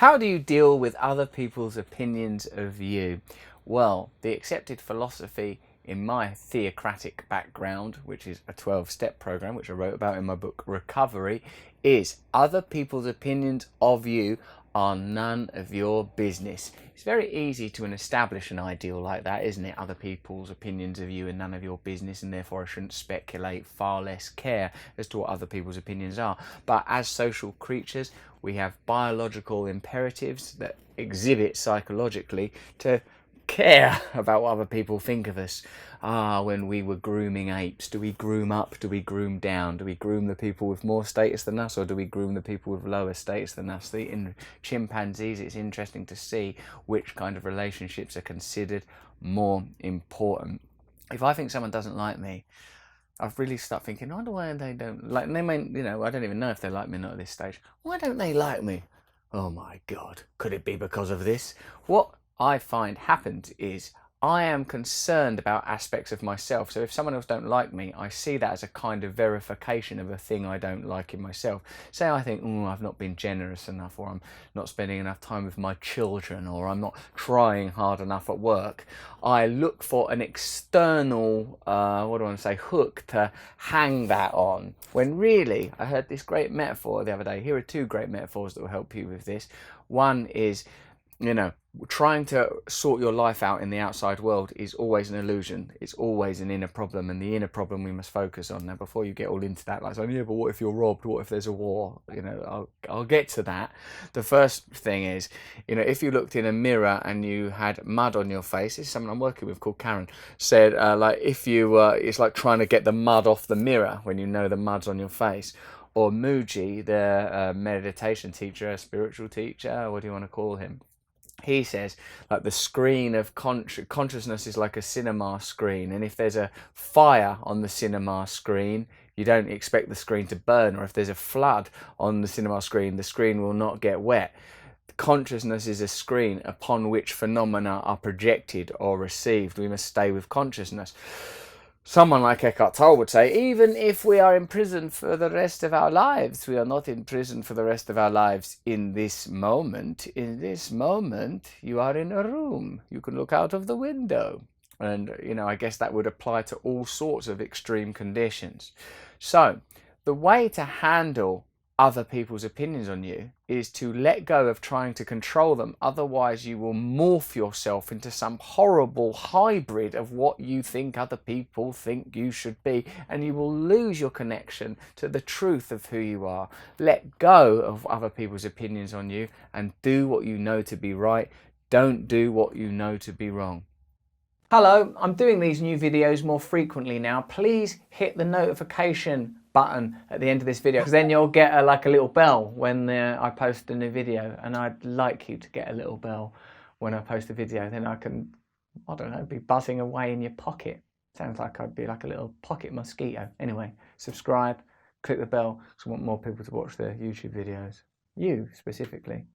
How do you deal with other people's opinions of you? Well, the accepted philosophy in my theocratic background, which is a 12-step program, which I wrote about in my book Recovery, is other people's opinions of you are none of your business. It's very easy to establish an ideal like that, isn't it? Other people's opinions of you are none of your business, and therefore I shouldn't speculate, far less care as to what other people's opinions are. But as social creatures, we have biological imperatives that exhibit psychologically to care about what other people think of us. When we were grooming apes, do we groom up? Do we groom down? Do we groom the people with more status than us, or do we groom the people with lower status than us? In chimpanzees, it's interesting to see which kind of relationships are considered more important. If I think someone doesn't like me, I've really start thinking, I wonder why they don't like me. They may, I don't even know if they like me or not at this stage. Why don't they like me? Oh my God, could it be because of this? What I find happens is I am concerned about aspects of myself. So if someone else don't like me, I see that as a kind of verification of a thing I don't like in myself. Say I think, I've not been generous enough, or I'm not spending enough time with my children, or I'm not trying hard enough at work. I look for an external, hook to hang that on. When really, I heard this great metaphor the other day. Here are two great metaphors that will help you with this. One is, trying to sort your life out in the outside world is always an illusion. It's always an inner problem, and the inner problem we must focus on. Now, before you get all into that, like, yeah, but what if you're robbed? What if there's a war? I'll get to that. The first thing is, if you looked in a mirror and you had mud on your face, this is someone I'm working with called Karen, said, it's like trying to get the mud off the mirror when you know the mud's on your face. Or Mooji, the meditation teacher, a spiritual teacher, what do you want to call him? He says, like, the screen of consciousness is like a cinema screen, and if there's a fire on the cinema screen, you don't expect the screen to burn, or if there's a flood on the cinema screen, the screen will not get wet. Consciousness is a screen upon which phenomena are projected or received. We must stay with consciousness. Someone like Eckhart Tolle would say, even if we are in prison for the rest of our lives, we are not in prison for the rest of our lives in this moment. In this moment, you are in a room. You can look out of the window. And, I guess that would apply to all sorts of extreme conditions. So, the way to handle other people's opinions on you is to let go of trying to control them. Otherwise, you will morph yourself into some horrible hybrid of what you think other people think you should be, and you will lose your connection to the truth of who you are. Let go of other people's opinions on you and do what you know to be right. Don't do what you know to be wrong. Hello, I'm doing these new videos more frequently now. Please hit the notification button at the end of this video, because then you'll get a little bell when I post a new video, and I'd like you to get a little bell when I post a video. Then I can, I don't know, be buzzing away in your pocket. Sounds like I'd be like a little pocket mosquito. Anyway, subscribe, click the bell, because I want more people to watch the YouTube videos. You specifically.